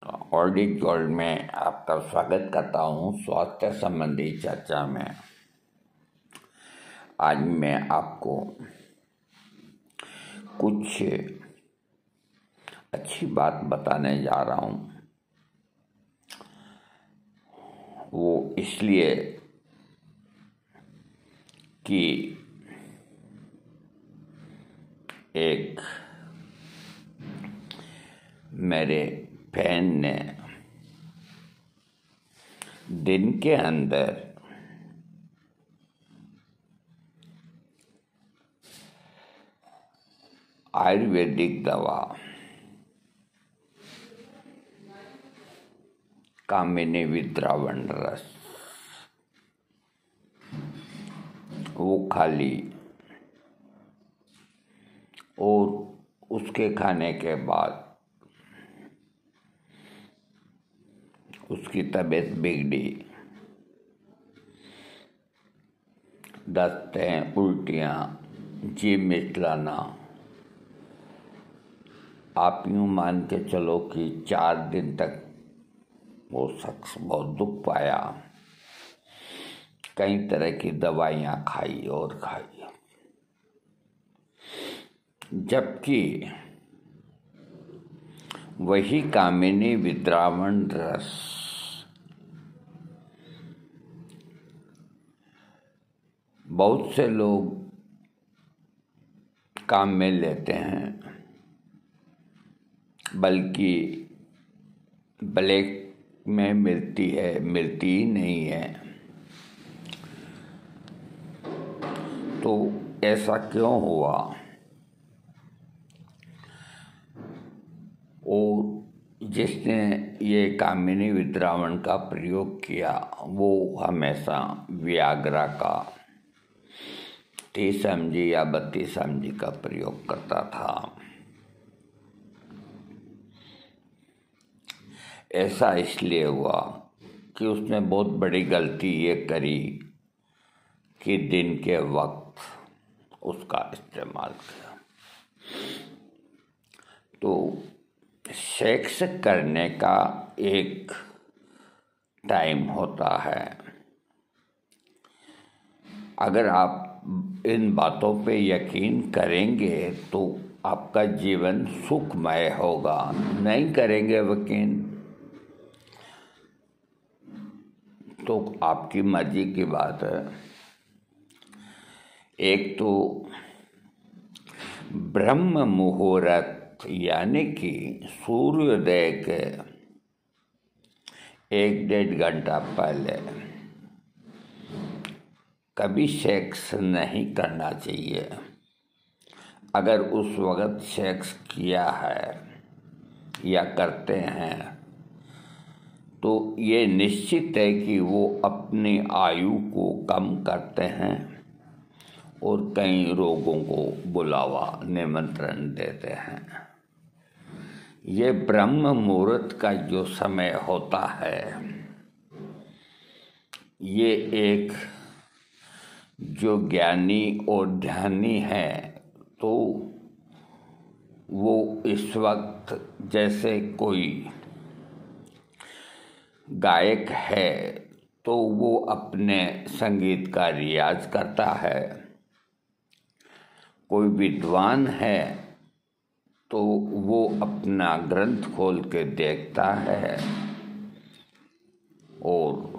Audit gold में आपका स्वागत करता हूँ। स्वास्थ्य संबंधी चर्चा में आज मैं आपको कुछ अच्छी बात बताने जा रहा हूँ। वो इसलिए कि एक मेरे फैन ने दिन के अंदर आयुर्वेदिक दवा कामिनी विद्रावण रस वो खा ली और उसके खाने के बाद उसकी तबीयत बिगड़ी। दस्तें, उल्टियाँ, जी मिचलाना, आप यूँ मान के चलो कि 4 दिन तक वो शख्स बहुत दुख पाया। कई तरह की दवाइयाँ खाई और खाई, जबकि वही कामिनी विद्रावण रस बहुत से लोग काम में लेते हैं, बल्कि ब्लैक में मिलती ही नहीं है। तो ऐसा क्यों हुआ? और जिसने ये कामिनी विद्रावण का प्रयोग किया वो हमेशा वियाग्रा का 30 mg या 32 mg का प्रयोग करता था। ऐसा इसलिए हुआ कि उसने बहुत बड़ी गलती ये करी कि दिन के वक्त उसका इस्तेमाल किया। तो सेक्स करने का एक टाइम होता है। अगर आप इन बातों पे यकीन करेंगे तो आपका जीवन सुखमय होगा। नहीं करेंगे यकीन तो आपकी मर्जी की बात है। एक तो ब्रह्म मुहूर्त यानी कि सूर्योदय के 1-1.5 घंटा पहले कभी सेक्स नहीं करना चाहिए। अगर उस वक्त सेक्स किया है या करते हैं तो ये निश्चित है कि वो अपनी आयु को कम करते हैं और कई रोगों को बुलावा निमंत्रण देते हैं। ये ब्रह्म मुहूर्त का जो समय होता है, ये एक जो ज्ञानी और ध्यानी है तो वो इस वक्त जैसे कोई गायक है तो वो अपने संगीत का रियाज करता है, कोई विद्वान है तो वो अपना ग्रंथ खोल के देखता है, और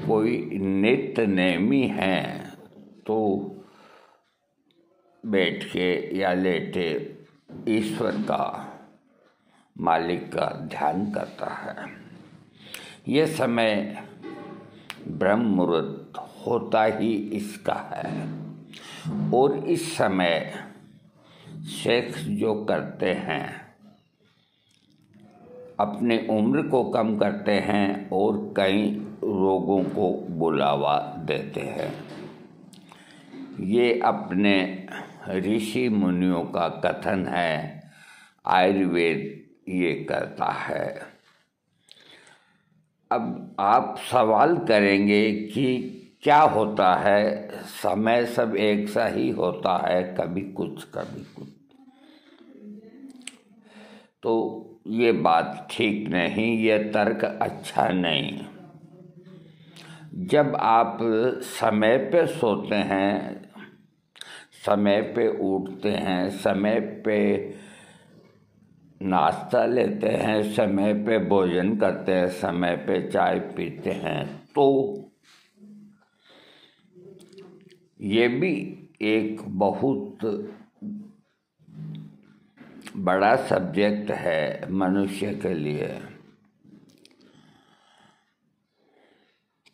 कोई नित्य नेमी है तो बैठ के या लेटे ईश्वर का, मालिक का ध्यान करता है। ये समय ब्रह्म मुहूर्त होता ही इसका है। और इस समय सेक्स जो करते हैं अपनी उम्र को कम करते हैं और कई रोगों को बुलावा देते हैं। ये अपने ऋषि मुनियों का कथन है, आयुर्वेद ये कहता है। अब आप सवाल करेंगे कि क्या होता है? समय सब एक सा ही होता है, कभी कुछ कभी कुछ। तो ये बात ठीक नहीं, ये तर्क अच्छा नहीं। जब आप समय पे सोते हैं, समय पे उठते हैं, समय पे नाश्ता लेते हैं, समय पे भोजन करते हैं, समय पे चाय पीते हैं, तो ये भी एक बहुत बड़ा सब्जेक्ट है मनुष्य के लिए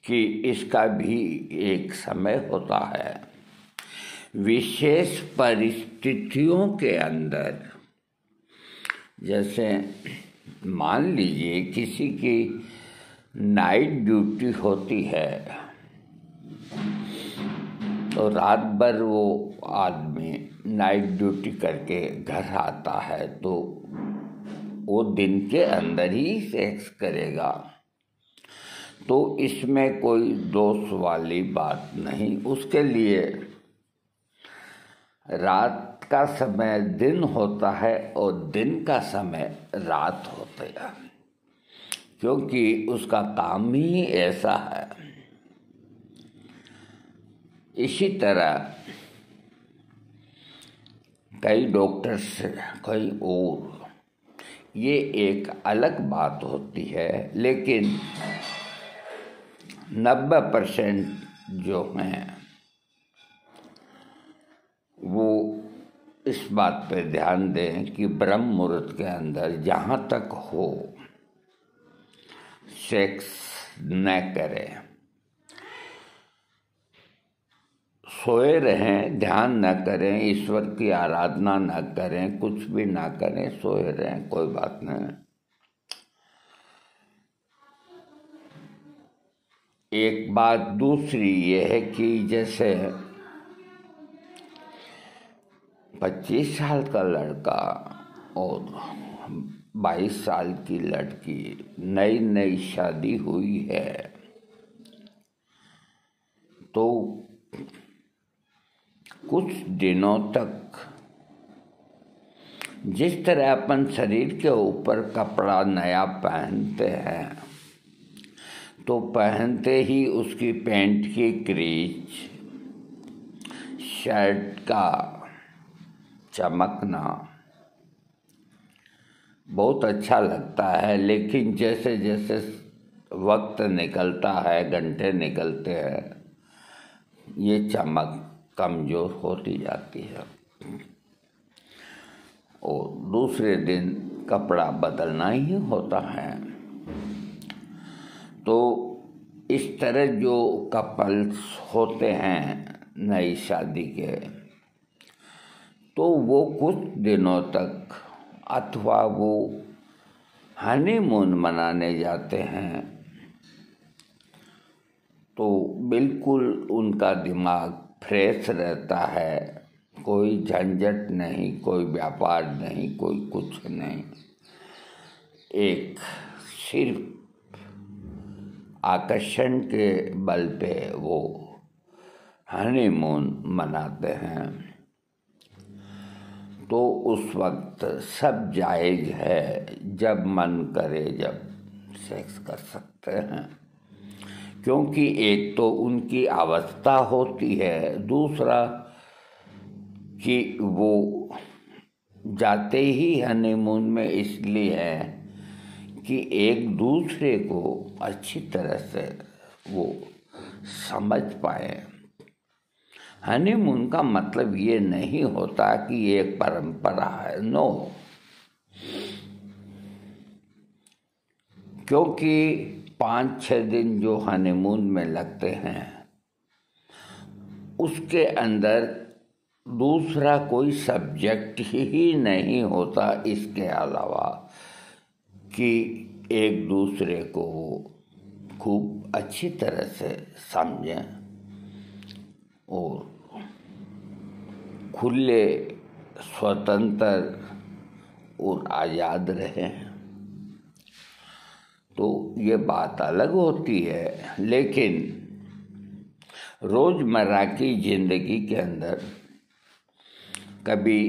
कि इसका भी एक समय होता है। विशेष परिस्थितियों के अंदर, जैसे मान लीजिए किसी की नाइट ड्यूटी होती है, तो रात भर वो आदमी नाइट ड्यूटी करके घर आता है, तो वो दिन के अंदर ही सेक्स करेगा, तो इसमें कोई दोष वाली बात नहीं। उसके लिए रात का समय दिन होता है और दिन का समय रात होता है, क्योंकि उसका काम ही ऐसा है। इसी तरह कई डॉक्टर्स, कई और, ये एक अलग बात होती है, लेकिन 90% जो हैं वो इस बात पे ध्यान दें कि ब्रह्म मुहूर्त के अंदर जहाँ तक हो सेक्स न करें, सोए रहें, ध्यान न करें, ईश्वर की आराधना न करें, कुछ भी ना करें, सोए रहें, कोई बात नहीं। एक बात दूसरी ये है कि जैसे 25 साल का लड़का और 22 साल की लड़की, नई नई शादी हुई है, तो कुछ दिनों तक जिस तरह अपन शरीर के ऊपर कपड़ा नया पहनते हैं, तो पहनते ही उसकी पैंट की क्रीज, शर्ट का चमकना बहुत अच्छा लगता है, लेकिन जैसे जैसे वक्त निकलता है, घंटे निकलते हैं, ये चमक कमज़ोर होती जाती है और दूसरे दिन कपड़ा बदलना ही होता है। तो इस तरह जो कपल्स होते हैं नई शादी के, तो वो कुछ दिनों तक, अथवा वो हनीमून मनाने जाते हैं, तो बिल्कुल उनका दिमाग फ्रेश रहता है, कोई झंझट नहीं, कोई व्यापार नहीं, कोई कुछ नहीं, एक सिर्फ आकर्षण के बल पे वो हनीमून मनाते हैं। तो उस वक्त सब जायज़ है, जब मन करे जब सेक्स कर सकते हैं, क्योंकि एक तो उनकी अवस्था होती है, दूसरा कि वो जाते ही हनीमून में इसलिए है कि एक दूसरे को अच्छी तरह से वो समझ पाए। हनीमून का मतलब ये नहीं होता कि ये एक परंपरा है, नो, क्योंकि 5-6 दिन जो हनीमून में लगते हैं, उसके अंदर दूसरा कोई सब्जेक्ट ही नहीं होता इसके अलावा कि एक दूसरे को खूब अच्छी तरह से समझें और खुले, स्वतंत्र और आज़ाद रहें। तो ये बात अलग होती है, लेकिन रोज़मर्रा की ज़िंदगी के अंदर कभी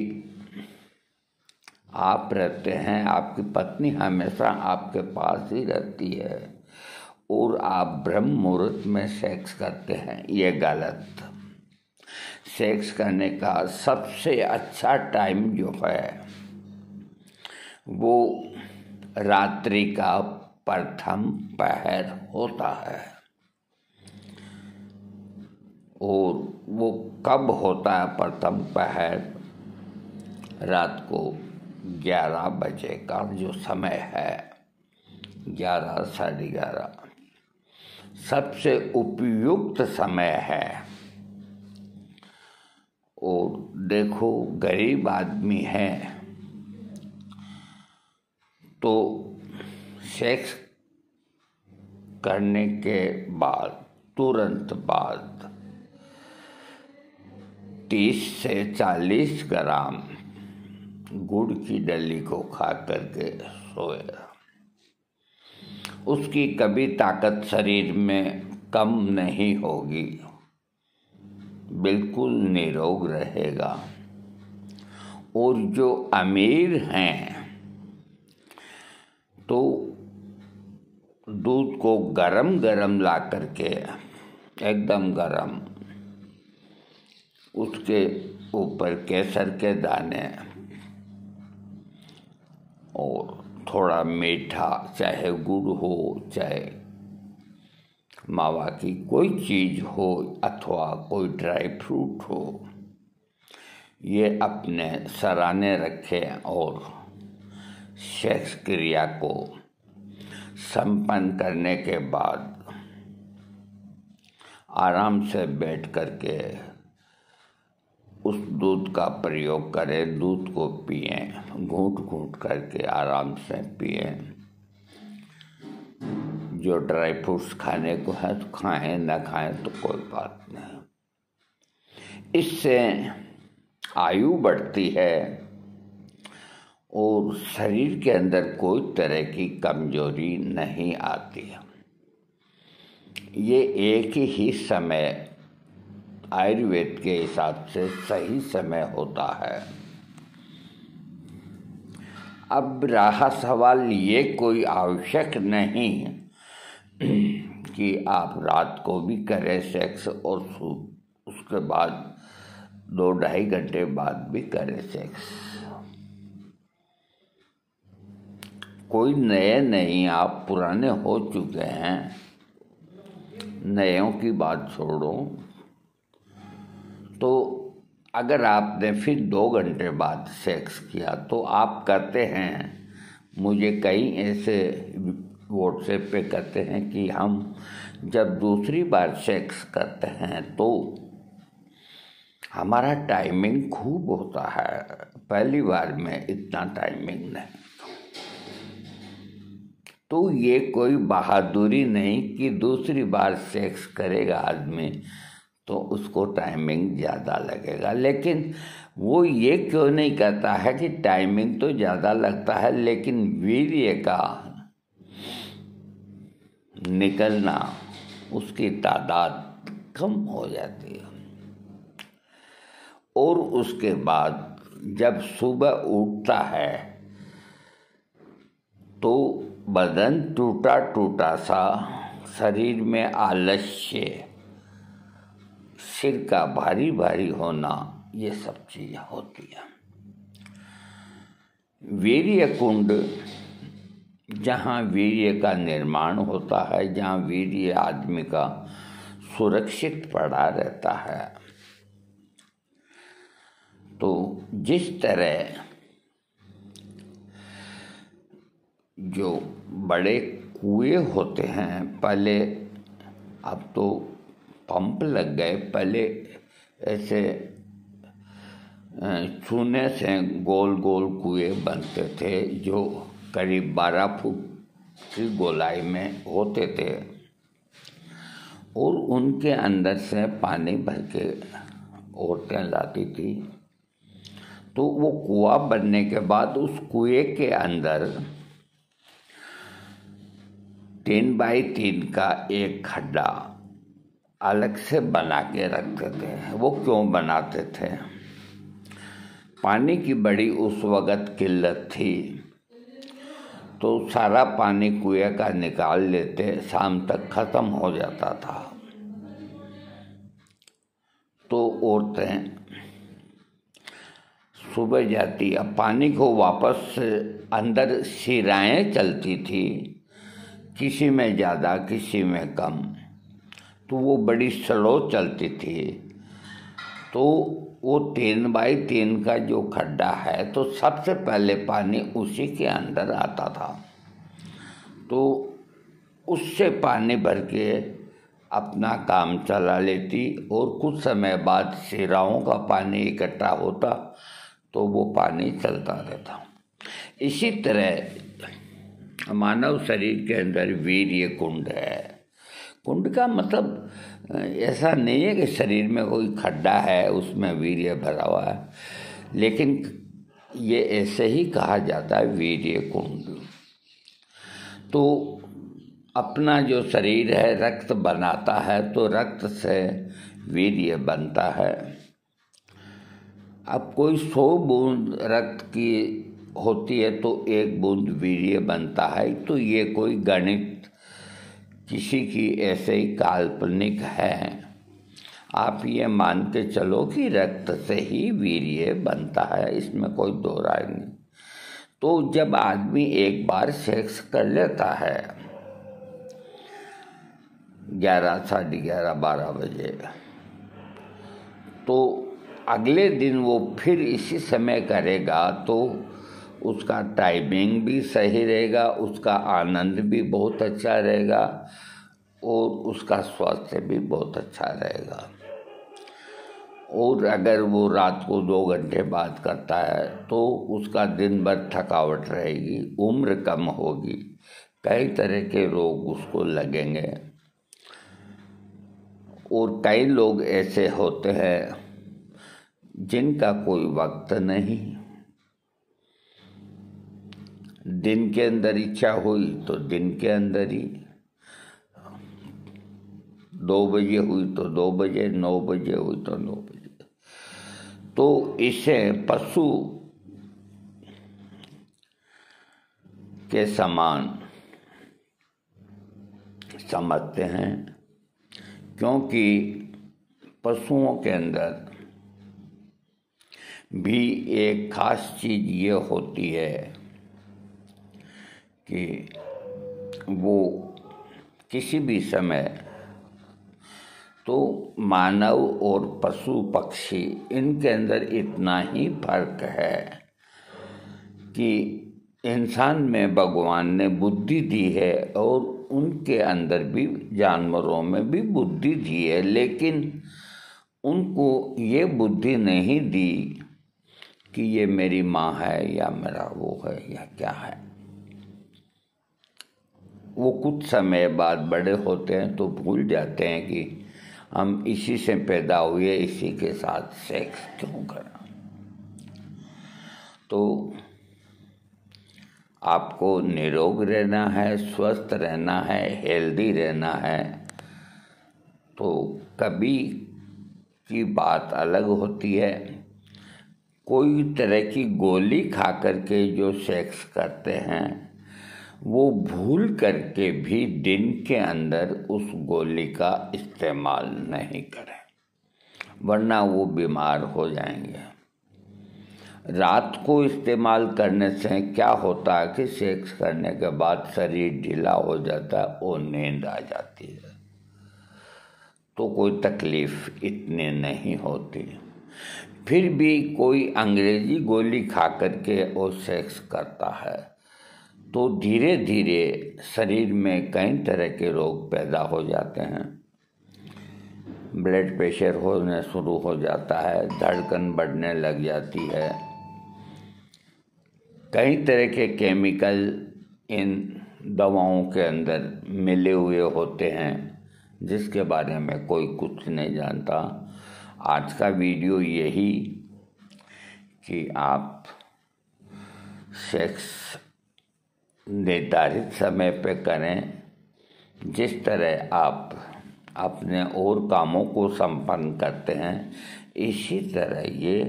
आप रहते हैं, आपकी पत्नी हमेशा आपके पास ही रहती है और आप ब्रह्म मुहूर्त में सेक्स करते हैं, ये गलत। सेक्स करने का सबसे अच्छा टाइम जो है वो रात्रि का प्रथम पहर होता है। और वो कब होता है प्रथम पहर? रात को 11 बजे का जो समय है, 11 साढ़े 11 सबसे उपयुक्त समय है। और देखो, गरीब आदमी है तो सेक्स करने के बाद तुरंत बाद 30 से 40 ग्राम गुड़ की डली को खा करके सोएगा। उसकी कभी ताकत शरीर में कम नहीं होगी, बिल्कुल निरोग रहेगा। और जो अमीर हैं तो दूध को गरम गरम ला करके, एकदम गरम, उसके ऊपर केसर के दाने और थोड़ा मीठा, चाहे गुड़ हो चाहे मावा की कोई चीज़ हो अथवा कोई ड्राई फ्रूट हो, ये अपने सराहने रखें और सेक्स क्रिया को संपन्न करने के बाद आराम से बैठ करके उस दूध का प्रयोग करें। दूध को पिएं, घूंट घूंट करके आराम से पिएं। जो ड्राई फ्रूट्स खाने को है तो खाएं, ना खाएं तो कोई बात नहीं। इससे आयु बढ़ती है और शरीर के अंदर कोई तरह की कमजोरी नहीं आती। ये एक ही समय आयुर्वेद के हिसाब से सही समय होता है। अब रहा सवाल, ये कोई आवश्यक नहीं कि आप रात को भी करें सेक्स और उसके बाद 2-2.5 घंटे बाद भी करें सेक्स। कोई नए नहीं, आप पुराने हो चुके हैं, नयों की बात छोड़ो। तो अगर आपने फिर 2 घंटे बाद सेक्स किया तो आप कहते हैं, मुझे कई ऐसे व्हाट्सएप पे कहते हैं कि हम जब दूसरी बार सेक्स करते हैं तो हमारा टाइमिंग खूब होता है, पहली बार में इतना टाइमिंग नहीं। तो ये कोई बहादुरी नहीं कि दूसरी बार सेक्स करेगा आदमी तो उसको टाइमिंग ज़्यादा लगेगा। लेकिन वो ये क्यों नहीं कहता है कि टाइमिंग तो ज़्यादा लगता है लेकिन वीर्य का निकलना, उसकी तादाद कम हो जाती है। और उसके बाद जब सुबह उठता है तो बदन टूटा टूटा सा, शरीर में आलस्य, सिर का भारी भारी होना, ये सब चीज़ें होती हैं। वीर्य कुंड, जहाँ वीर्य का निर्माण होता है, जहाँ वीर्य आदमी का सुरक्षित पड़ा रहता है। तो जिस तरह जो बड़े कुएं होते हैं पहले, अब तो पंप लग गए, पहले ऐसे चूने से गोल गोल कुएं बनते थे जो करीब 12 फुट की गोलाई में होते थे और उनके अंदर से पानी भर के औरतें लाती थी। तो वो कुआं बनने के बाद उस कुएं के अंदर 3x3 का एक खड्डा अलग से बना के रखते थे। वो क्यों बनाते थे? पानी की बड़ी उस वक़्त किल्लत थी, तो सारा पानी कुएं का निकाल लेते, शाम तक ख़त्म हो जाता था। तो औरतें सुबह जाती, अब पानी को वापस अंदर सिराएँ चलती थी, किसी में ज़्यादा किसी में कम, तो वो बड़ी स्लो चलती थी। तो वो 3x3 का जो खड्डा है, तो सबसे पहले पानी उसी के अंदर आता था। तो उससे पानी भर के अपना काम चला लेती, और कुछ समय बाद सिराओं का पानी इकट्ठा होता, तो वो पानी चलता रहता। इसी तरह मानव शरीर के अंदर वीर्य कुंड है। कुंड का मतलब ऐसा नहीं है कि शरीर में कोई खड्डा है उसमें वीर्य भरा हुआ है, लेकिन ये ऐसे ही कहा जाता है वीर्य कुंड। तो अपना जो शरीर है रक्त बनाता है, तो रक्त से वीर्य बनता है। अब कोई 100 बूंद रक्त की होती है तो 1 बूंद वीर्य बनता है। तो ये कोई गणित किसी की ऐसे ही काल्पनिक है। आप ये मान के चलो कि रक्त से ही वीर्य बनता है, इसमें कोई दो राय नहीं। तो जब आदमी एक बार सेक्स कर लेता है 11, साढ़े 11, 12 बजे, तो अगले दिन वो फिर इसी समय करेगा, तो उसका टाइमिंग भी सही रहेगा, उसका आनंद भी बहुत अच्छा रहेगा, और उसका स्वास्थ्य भी बहुत अच्छा रहेगा। और अगर वो रात को 2 घंटे बाद करता है, तो उसका दिन भर थकावट रहेगी, उम्र कम होगी, कई तरह के रोग उसको लगेंगे। और कई लोग ऐसे होते हैं जिनका कोई वक्त नहीं, दिन के अंदर इच्छा हुई तो दिन के अंदर ही, 2 बजे हुई तो 2 बजे, 9 बजे हुई तो 9 बजे। तो इसे पशु के समान समझते हैं, क्योंकि पशुओं के अंदर भी एक खास चीज़ ये होती है कि वो किसी भी समय, तो मानव और पशु पक्षी इनके अंदर इतना ही फर्क है कि इंसान में भगवान ने बुद्धि दी है, और उनके अंदर भी, जानवरों में भी बुद्धि दी है, लेकिन उनको ये बुद्धि नहीं दी कि ये मेरी माँ है या मेरा वो है या क्या है। वो कुछ समय बाद बड़े होते हैं तो भूल जाते हैं कि हम इसी से पैदा हुए, इसी के साथ सेक्स क्यों करा। तो आपको निरोग रहना है, स्वस्थ रहना है, हेल्दी रहना है, तो कभी की बात अलग होती है। कोई तरह की गोली खा करके जो सेक्स करते हैं, वो भूल करके भी दिन के अंदर उस गोली का इस्तेमाल नहीं करें, वरना वो बीमार हो जाएंगे। रात को इस्तेमाल करने से क्या होता है कि सेक्स करने के बाद शरीर ढीला हो जाता है और नींद आ जाती है, तो कोई तकलीफ इतनी नहीं होती। फिर भी कोई अंग्रेजी गोली खा करके और सेक्स करता है, तो धीरे धीरे शरीर में कई तरह के रोग पैदा हो जाते हैं। ब्लड प्रेशर होने शुरू हो जाता है, धड़कन बढ़ने लग जाती है, कई तरह के केमिकल इन दवाओं के अंदर मिले हुए होते हैं, जिसके बारे में कोई कुछ नहीं जानता। आज का वीडियो यही कि आप सेक्स निर्धारित समय पे करें, जिस तरह आप अपने और कामों को संपन्न करते हैं, इसी तरह ये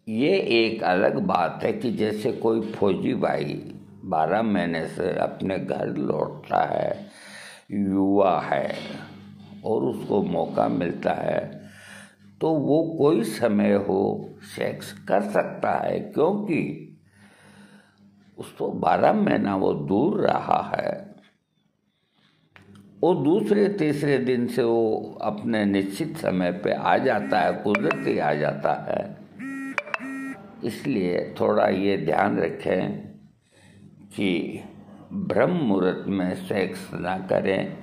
ये एक अलग बात है कि जैसे कोई फौजी भाई 12 महीने से अपने घर लौटता है, युवा है और उसको मौका मिलता है तो वो कोई समय हो सेक्स कर सकता है, क्योंकि उसको 12 महीना वो दूर रहा है। वो दूसरे तीसरे दिन से वो अपने निश्चित समय पे आ जाता है, कुदरती आ जाता है। इसलिए थोड़ा ये ध्यान रखें कि ब्रह्म मुहूर्त में सेक्स ना करें,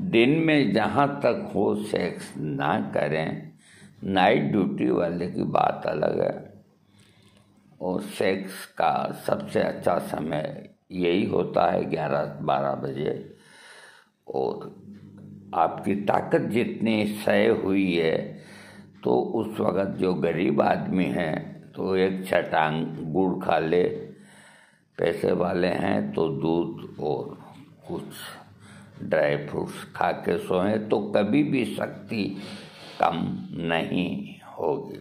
दिन में जहाँ तक हो सेक्स ना करें। नाइट ड्यूटी वाले की बात अलग है। और सेक्स का सबसे अच्छा समय यही होता है 11-12 बजे। और आपकी ताकत जितनी क्षय हुई है तो उस वक़्त जो गरीब आदमी हैं तो एक छटांग गुड़ खा ले, पैसे वाले हैं तो दूध और कुछ ड्राई फ्रूट्स खा के सोएं तो कभी भी शक्ति कम नहीं होगी।